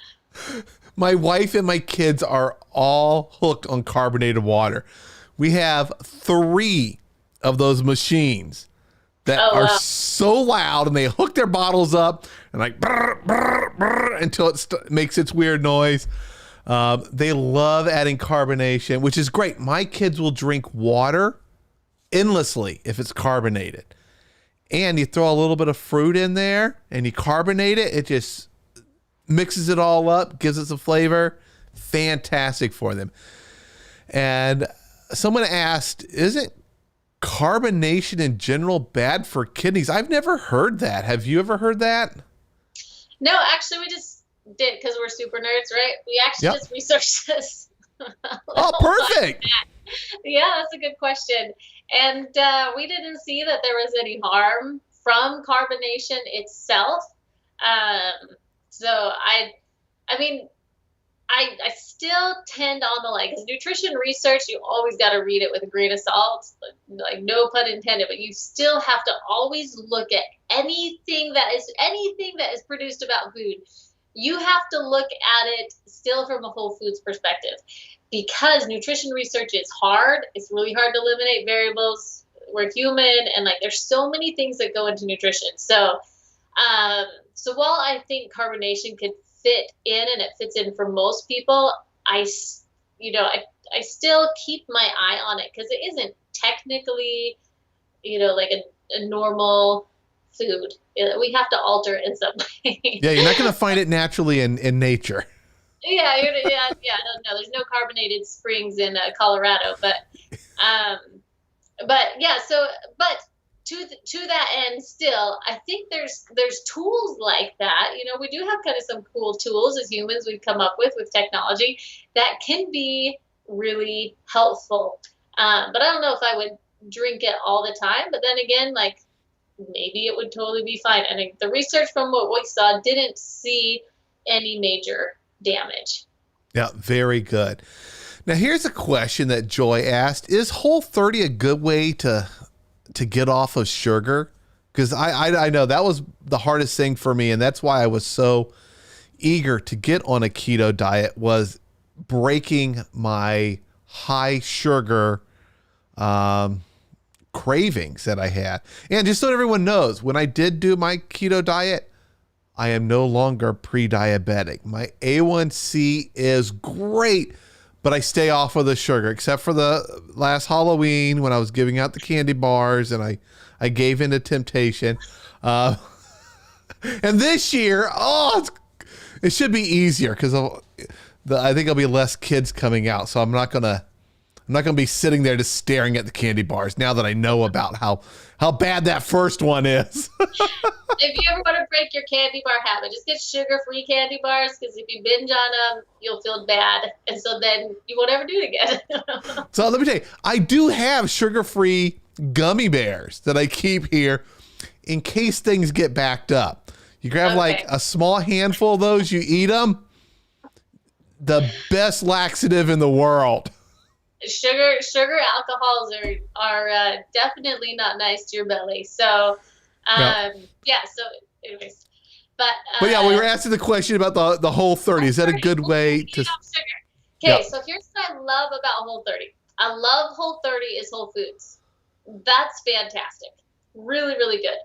My wife and my kids are all hooked on carbonated water. We have 3 of those machines that are so loud, and they hook their bottles up and like brr, brr, brr, until it makes its weird noise. They love adding carbonation, which is great. My kids will drink water endlessly if it's carbonated. And you throw a little bit of fruit in there and you carbonate it. It just mixes it all up, gives it some flavor. Fantastic for them. And someone asked, isn't carbonation in general bad for kidneys? I've never heard that. Have you ever heard that? No, actually, we just did, because we're super nerds, right? We actually just researched this. Oh, perfect. Yeah, that's a good question. And we didn't see that there was any harm from carbonation itself. So I mean, I still tend on the like, because nutrition research, you always got to read it with a grain of salt, like no pun intended, but you still have to always look at anything that is produced about food. You have to look at it still from a whole foods perspective, because nutrition research is hard. It's really hard to eliminate variables. We're human, and like there's so many things that go into nutrition. So while I think carbonation could fit in, and it fits in for most people, I still keep my eye on it, because it isn't technically, like a normal food. We have to alter it in some way. Yeah, you're not going to find it naturally in nature. Yeah, no, there's no carbonated springs in Colorado, but yeah, but to that end, still, I think there's tools like that. We do have kind of some cool tools as humans we've come up with technology that can be really helpful. But I don't know if I would drink it all the time. But then again, like maybe it would totally be fine. And the research from what we saw didn't see any major damage. Yeah, very good. Now, here's a question that Joy asked. Is Whole30 a good way to get off of sugar? Because I know that was the hardest thing for me, and that's why I was so eager to get on a keto diet, was breaking my high sugar cravings that I had. And just so everyone knows, when I did do my keto diet, I am no longer pre-diabetic. My A1C is great, but I stay off of the sugar, except for the last Halloween when I was giving out the candy bars and I gave in to temptation. And this year, it should be easier because I think there'll be less kids coming out. So I'm not gonna be sitting there just staring at the candy bars now that I know about how bad that first one is. If you ever want to break your candy bar habit, just get sugar-free candy bars, because if you binge on them, you'll feel bad. And so then you won't ever do it again. So let me tell you, I do have sugar-free gummy bears that I keep here in case things get backed up. You grab like a small handful of those, you eat them. The best laxative in the world. Sugar alcohols are definitely not nice to your belly. So, yeah. So, anyways, but yeah, we were asking the question about the Whole30. Is that a good way to? Sugar. Okay, so here's what I love about Whole30. I love Whole30 is whole foods. That's fantastic. Really, really good.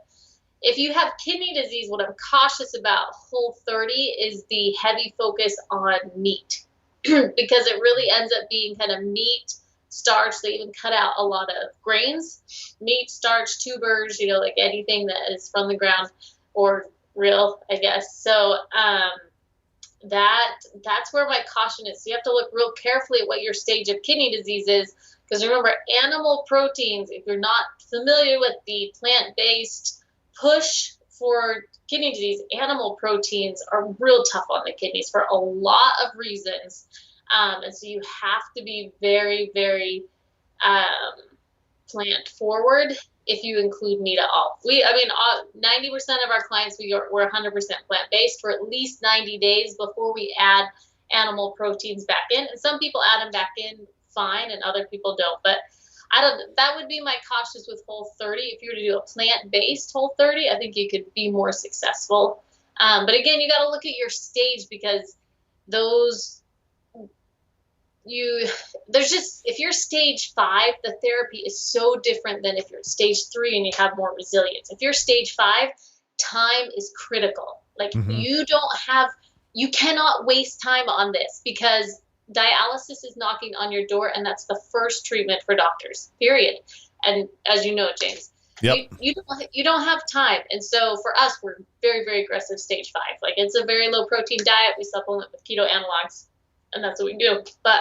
If you have kidney disease, what I'm cautious about Whole30 is the heavy focus on meat. Because it really ends up being kind of meat, starch. They even cut out a lot of grains, meat, starch, tubers, like anything that is from the ground or real, I guess. So that's where my caution is. So you have to look real carefully at what your stage of kidney disease is, because remember, animal proteins, if you're not familiar with the plant-based push for kidney disease, animal proteins are real tough on the kidneys for a lot of reasons. And so you have to be very, very plant forward if you include meat at all. 90% of our clients, we're 100% plant-based for at least 90 days before we add animal proteins back in. And some people add them back in fine and other people don't. But that would be my cautious with Whole30. If you were to do a plant-based Whole30, I think you could be more successful. But again, you got to look at your stage, because if you're stage 5, the therapy is so different than if you're stage 3 and you have more resilience. If you're stage 5, time is critical. Like you cannot waste time on this, because dialysis is knocking on your door, and that's the first treatment for doctors, period. And as you know, James, you don't have time. And so for us, we're very, very aggressive stage 5. Like, it's a very low protein diet. We supplement with keto analogs, and that's what we do. But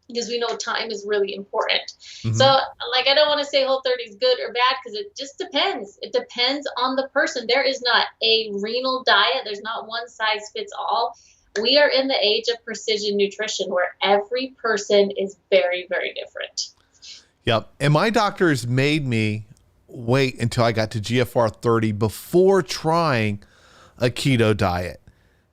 because we know time is really important. Mm-hmm. So like, I don't want to say Whole30 is good or bad, because it just depends. It depends on the person. There is not a renal diet. There's not one size fits all. We are in the age of precision nutrition, where every person is very, very different. Yep. And my doctors made me wait until I got to GFR 30 before trying a keto diet.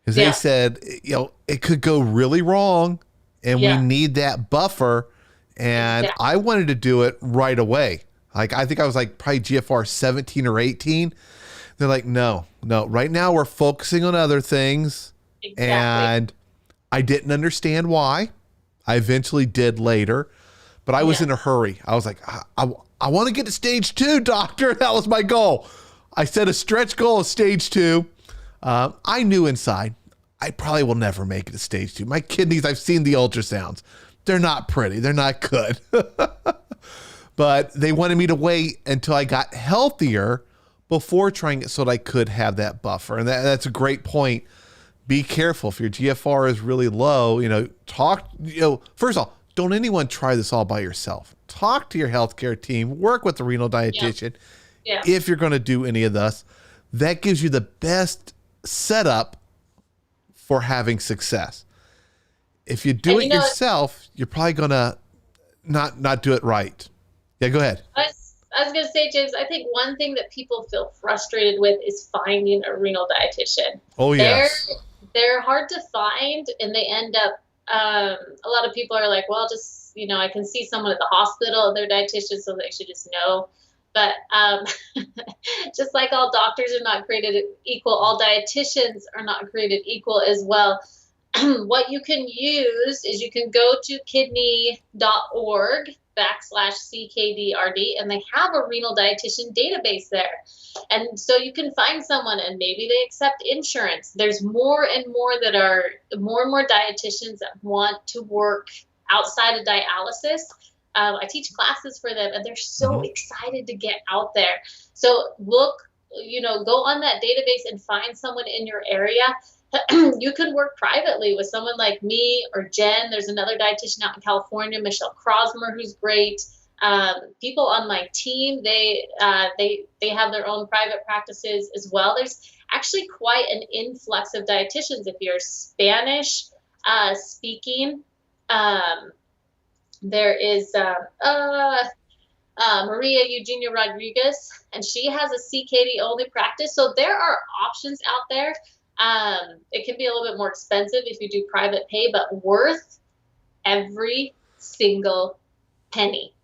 Because they said, it could go really wrong and we need that buffer. And I wanted to do it right away. Like, I think I was like probably GFR 17 or 18. They're like, no, right now we're focusing on other things. Exactly. And I didn't understand why. I eventually did later, but I was in a hurry. I was like, I want to get to stage 2, doctor. That was my goal. I set a stretch goal of stage 2. I knew inside I probably will never make it to stage 2. My kidneys, I've seen the ultrasounds. They're not pretty. They're not good. But they wanted me to wait until I got healthier before trying it so that I could have that buffer. And that's a great point. Be careful. If your GFR is really low, first of all, don't anyone try this all by yourself. Talk to your healthcare team, work with the renal dietitian. If you're going to do any of this, that gives you the best setup for having success. If you do it yourself, you're probably going to not do it right. Yeah, go ahead. I was going to say, James, I think one thing that people feel frustrated with is finding a renal dietitian. Oh, yes. They're hard to find, and they end up, a lot of people are like, well, just, I can see someone at the hospital, they're dietitian, so they should just know. But just like all doctors are not created equal, all dietitians are not created equal as well. What you can use is you can go to kidney.org/CKDRD, and they have a renal dietitian database there. And so you can find someone, and maybe they accept insurance. There's more and more dietitians that want to work outside of dialysis. I teach classes for them, and they're so excited to get out there. So look, go on that database and find someone in your area. You can work privately with someone like me or Jen. There's another dietitian out in California, Michelle Crosmer, who's great. People on my team, they have their own private practices as well. There's actually quite an influx of dietitians. If you're Spanish speaking, there is Maria Eugenia Rodriguez, and she has a CKD only practice. So there are options out there. It can be a little bit more expensive if you do private pay, but worth every single penny.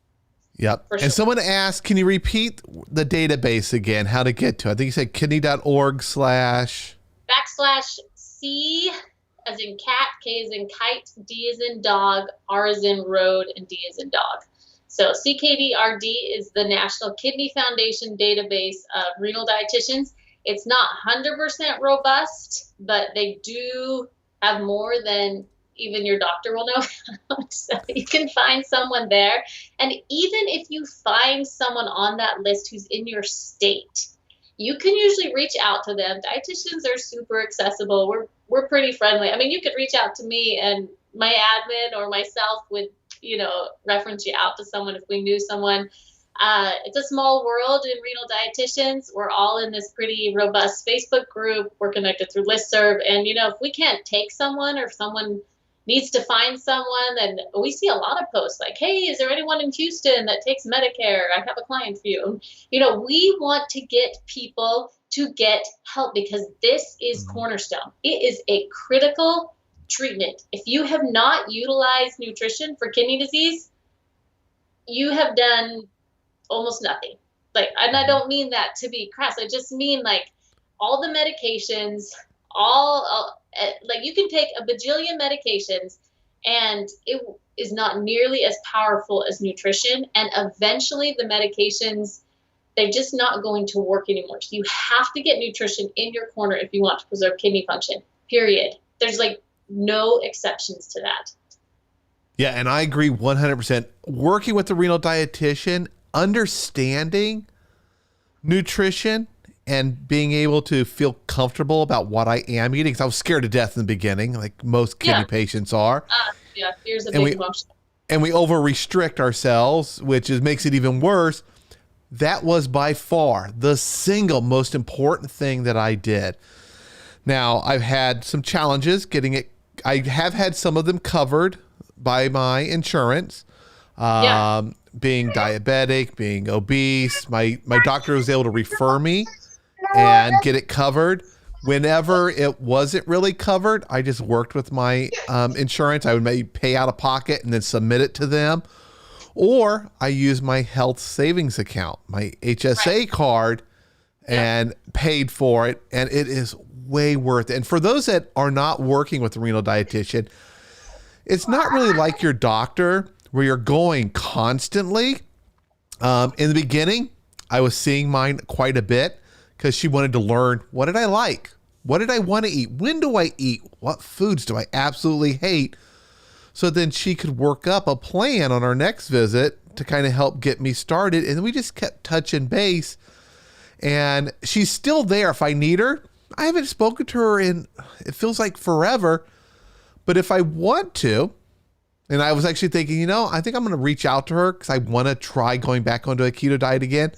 Yep. Sure. And someone asked, can you repeat the database again, how to get to it? I think you said kidney.org/ /C as in cat, K as in kite, D as in dog, R as in road, and D as in dog. So CKDRD is the National Kidney Foundation database of renal dietitians. It's not 100% robust, but they do have more than even your doctor will know. So you can find someone there. And even if you find someone on that list who's in your state, you can usually reach out to them. Dietitians are super accessible. We're pretty friendly. I mean, you could reach out to me, and my admin or myself would, reference you out to someone if we knew someone. It's a small world in renal dietitians. We're all in this pretty robust Facebook group. We're connected through listserv. And, if we can't take someone, or if someone needs to find someone, then we see a lot of posts like, hey, is there anyone in Houston that takes Medicare? I have a client for you. We want to get people to get help, because this is cornerstone. It is a critical treatment. If you have not utilized nutrition for kidney disease, you have done almost nothing. And I don't mean that to be crass. I just mean all the medications, you can take a bajillion medications, and it is not nearly as powerful as nutrition. And eventually the medications, they're just not going to work anymore. So you have to get nutrition in your corner if you want to preserve kidney function, period. There's no exceptions to that. Yeah. And I agree 100%. Working with the renal dietitian, understanding nutrition and being able to feel comfortable about what I am eating. Because I was scared to death in the beginning, like most kidney patients are. Here's a big emotion. And we over restrict ourselves, which makes it even worse. That was by far the single most important thing that I did. Now, I've had some challenges getting it. I have had some of them covered by my insurance. being diabetic, being obese, my doctor was able to refer me and get it covered. Whenever it wasn't really covered, I just worked with my insurance. I would maybe pay out of pocket and then submit it to them. Or I use my health savings account, my HSA card, and paid for it. And it is way worth it. And for those that are not working with a renal dietitian, it's not really like your doctor where you're going constantly. In the beginning, I was seeing mine quite a bit because she wanted to learn, what did I like? What did I want to eat? When do I eat? What foods do I absolutely hate? So then she could work up a plan on our next visit to kind of help get me started. And we just kept touching base. And she's still there if I need her. I haven't spoken to her in, it feels like forever. But if I want to, and I was actually thinking, I think I'm going to reach out to her because I want to try going back onto a keto diet again.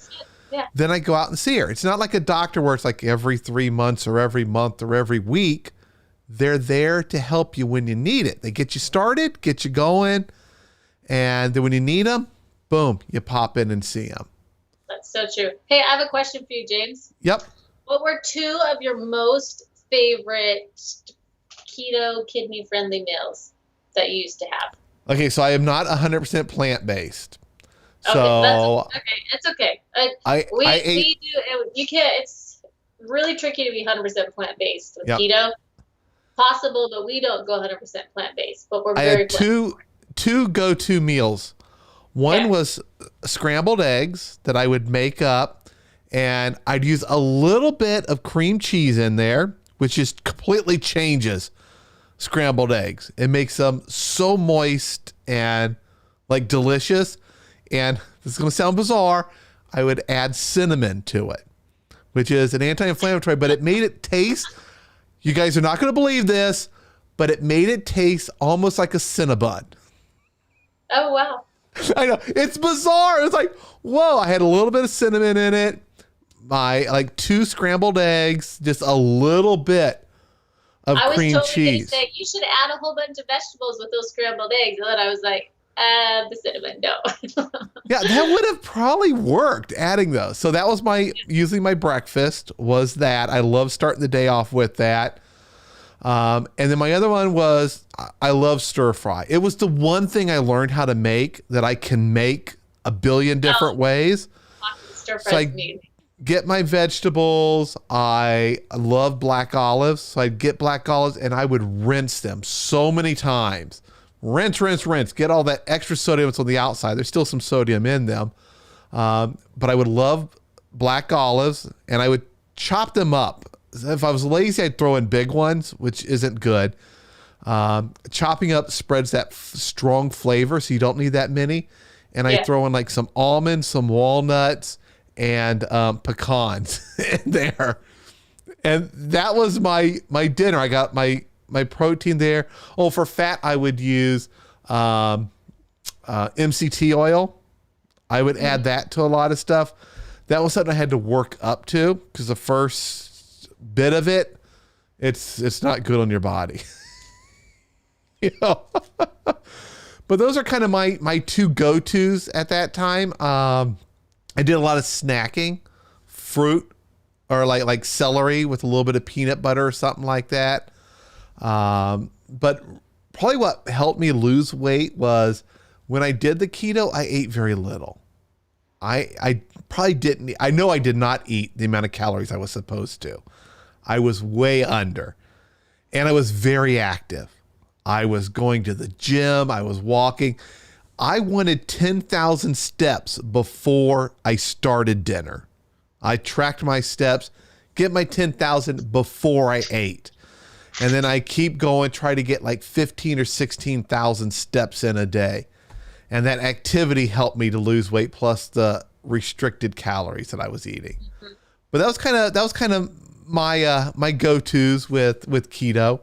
Yeah. Then I go out and see her. It's not like a doctor where it's like every 3 months or every month or every week. They're there to help you when you need it. They get you started, get you going. And then when you need them, boom, you pop in and see them. That's so true. Hey, I have a question for you, James. Yep. What were 2 of your most favorite keto kidney friendly meals that you used to have? Okay, so I am not 100% plant-based. Okay, So it's okay. We do. You can't. It's really tricky to be 100% plant-based with keto. Possible, but we don't go 100% plant-based. But we're very. I had two go-to meals. One was scrambled eggs that I would make up, and I'd use a little bit of cream cheese in there, which just completely changes scrambled eggs. It makes them so moist and like delicious. And this is going to sound bizarre. I would add cinnamon to it, which is an anti-inflammatory, but it made it taste, you guys are not going to believe this, but it made it taste almost like a Cinnabon. Oh, wow. I know. It's bizarre. It's like, whoa, I had a little bit of cinnamon in it. My 2 scrambled eggs, just a little bit of cream cheese. I was totally going to say, you should add a whole bunch of vegetables with those scrambled eggs. And then I was like, the cinnamon, no. Yeah, that would have probably worked, adding those. So that was usually my breakfast was that. I love starting the day off with that. And then my other one was, I love stir fry. It was the one thing I learned how to make that I can make a billion different ways. Stir fry is amazing. Get my vegetables. I love black olives. So I'd get black olives and I would rinse them so many times. Rinse. Get all that extra sodium that's on the outside. There's still some sodium in them. But I would love black olives and I would chop them up. If I was lazy, I'd throw in big ones, which isn't good. Chopping up spreads that strong flavor, so you don't need that many. And I throw in some almonds, some walnuts, and pecans in there. And that was my dinner. I got my protein there. Oh, for fat, I would use MCT oil. I would add that to a lot of stuff. That was something I had to work up to because the first bit of it, it's not good on your body. But those are kind of my 2 go-tos at that time. I did a lot of snacking, fruit, or like celery with a little bit of peanut butter or something like that. But probably what helped me lose weight was when I did the keto, I ate very little. I probably didn't. I know I did not eat the amount of calories I was supposed to. I was way under, and I was very active. I was going to the gym. I was walking. I wanted 10,000 steps before I started dinner. I tracked my steps, get my 10,000 before I ate. And then I keep going, try to get 15 or 16,000 steps in a day. And that activity helped me to lose weight plus the restricted calories that I was eating. Mm-hmm. But that was kind of my go-tos with keto.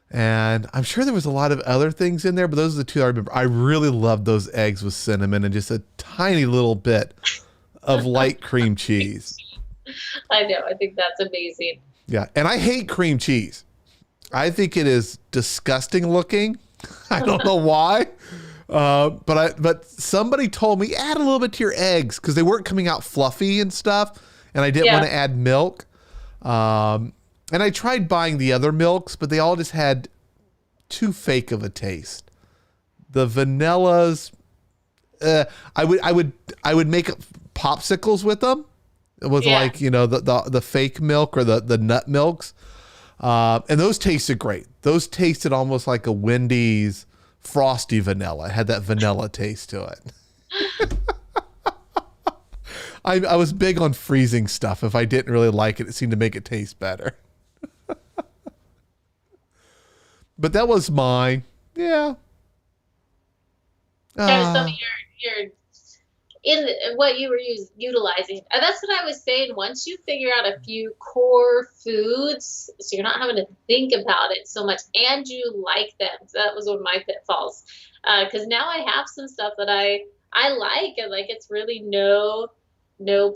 And I'm sure there was a lot of other things in there, but those are the 2 I remember. I really loved those eggs with cinnamon and just a tiny little bit of light cream cheese. I know. I think that's amazing. Yeah. And I hate cream cheese. I think it is disgusting looking. I don't know why. But somebody told me add a little bit to your eggs because they weren't coming out fluffy and stuff, and I didn't want to add milk. And I tried buying the other milks, but they all just had too fake of a taste. The vanillas, I would make popsicles with them. It was like, the fake milk or the nut milks. And those tasted great. Those tasted almost like a Wendy's frosty vanilla. It had that vanilla taste to it. I was big on freezing stuff. If I didn't really like it, it seemed to make it taste better. But that was mine. Yeah. Some of your in what you were utilizing. That's what I was saying. Once you figure out a few core foods, so you're not having to think about it so much, and you like them. So that was one of my pitfalls. Because now I have some stuff that I like, and like it's really no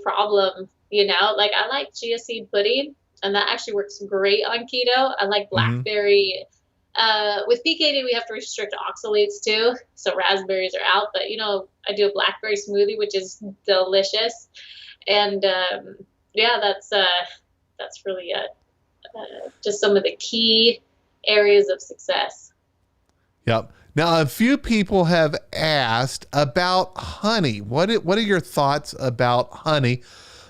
problem. Like I like chia seed pudding, and that actually works great on keto. I like blackberry. With PKD, we have to restrict oxalates too, so raspberries are out. But I do a blackberry smoothie, which is delicious, and that's really just some of the key areas of success. Yep. Now, a few people have asked about honey. What are your thoughts about honey?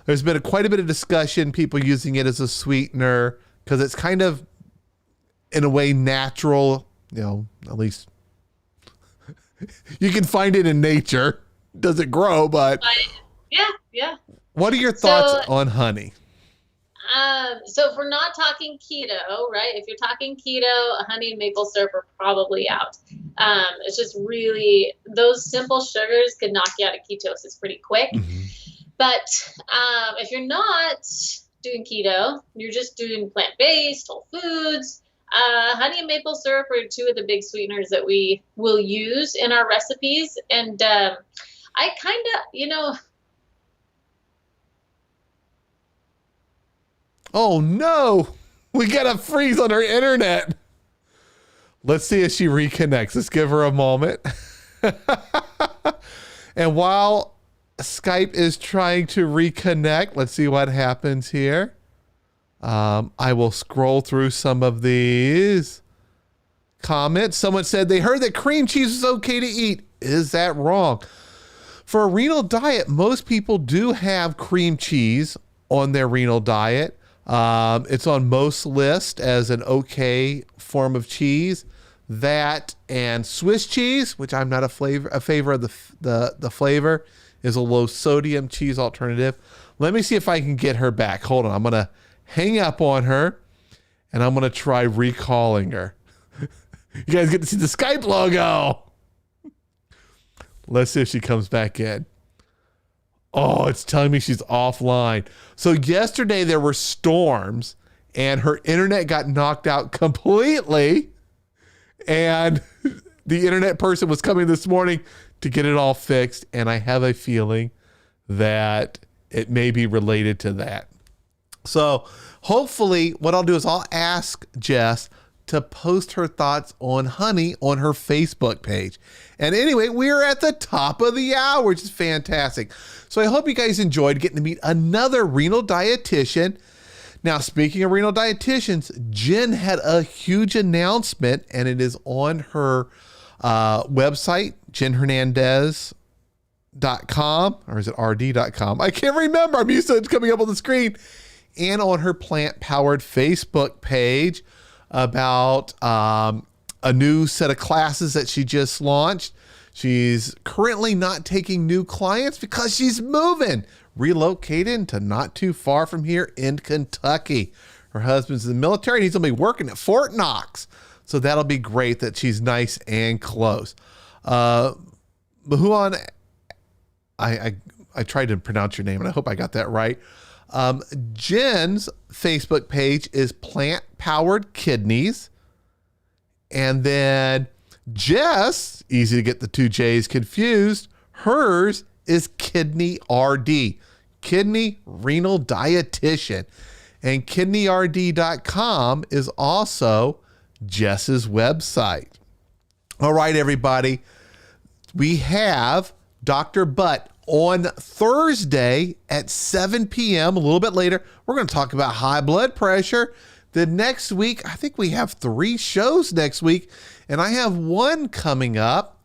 There's been quite a bit of discussion, people using it as a sweetener because it's kind of, in a way, natural, at least you can find it in nature. Does it grow? But yeah. What are your thoughts on honey? So if we're not talking keto, right? If you're talking keto, honey and maple syrup are probably out. It's just really, those simple sugars can knock you out of ketosis pretty quick. But if you're not doing keto, you're just doing plant-based, whole foods, honey and maple syrup are two of the big sweeteners that we will use in our recipes. And I kind of, Oh no, we got a freeze on our internet. Let's see if she reconnects. Let's give her a moment. And while Skype is trying to reconnect, let's see what happens here. I will scroll through some of these comments. Someone said they heard that cream cheese is okay to eat. Is that wrong? For a renal diet, most people do have cream cheese on their renal diet. It's on most lists as an okay form of cheese. That and Swiss cheese, which I'm not a favor of the flavor, is a low sodium cheese alternative. Let me see if I can get her back. Hold on. I'm going to hang up on her and I'm going to try recalling her. You guys get to see the Skype logo. Let's see if she comes back in. Oh, it's telling me she's offline. So yesterday there were storms and her internet got knocked out completely. And the internet person was coming this morning to get it all fixed. And I have a feeling that it may be related to that. So hopefully what I'll do is I'll ask Jess to post her thoughts on honey on her Facebook page. And anyway, we're at the top of the hour, which is fantastic. So I hope you guys enjoyed getting to meet another renal dietitian. Now, speaking of renal dietitians, Jen had a huge announcement, and it is on her website, jenhernandez.com, or is it rd.com? I can't remember. I'm used to it coming up on the screen. And on her plant-powered Facebook page about a new set of classes that she just launched. She's currently not taking new clients because she's relocating to not too far from here in Kentucky. Her husband's in the military and he's going to be working at Fort Knox. So that'll be great that she's nice and close. Mahuan, I tried to pronounce your name and I hope I got that right. Jen's Facebook page is Plant Powered Kidneys. And then Jess, easy to get the two J's confused, hers is Kidney RD, Kidney Renal Dietitian. And kidneyrd.com is also Jess's website. All right, everybody. we have Dr. Butt on Thursday at 7 p.m. A little bit later. We're going to talk about high blood pressure. The next week, I think we have 3 shows next week, and I have one coming up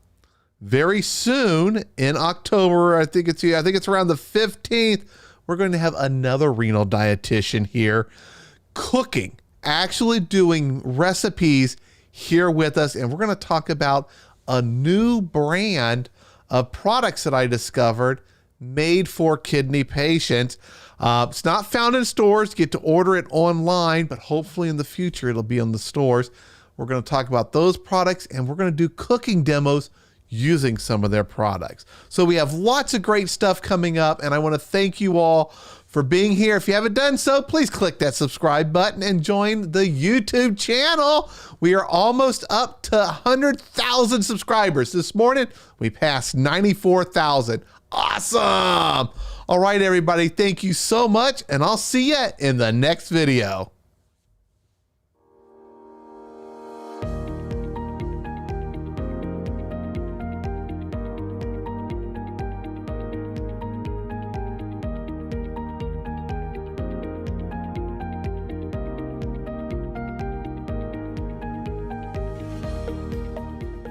very soon in October. I think it's around the 15th. We're going to have another renal dietitian here cooking, actually doing recipes here with us, and we're going to talk about a new brand of products that I discovered made for kidney patients. It's not found in stores. You get to order it online, but hopefully in the future it'll be in the stores. We're going to talk about those products, and we're going to do cooking demos using some of their products. So we have lots of great stuff coming up, and I want to thank you all for being here. If you haven't done so, please click that subscribe button and join the YouTube channel. We are almost up to 100,000 subscribers. This morning, we passed 94,000. Awesome. All right, everybody. Thank you so much, and I'll see you in the next video.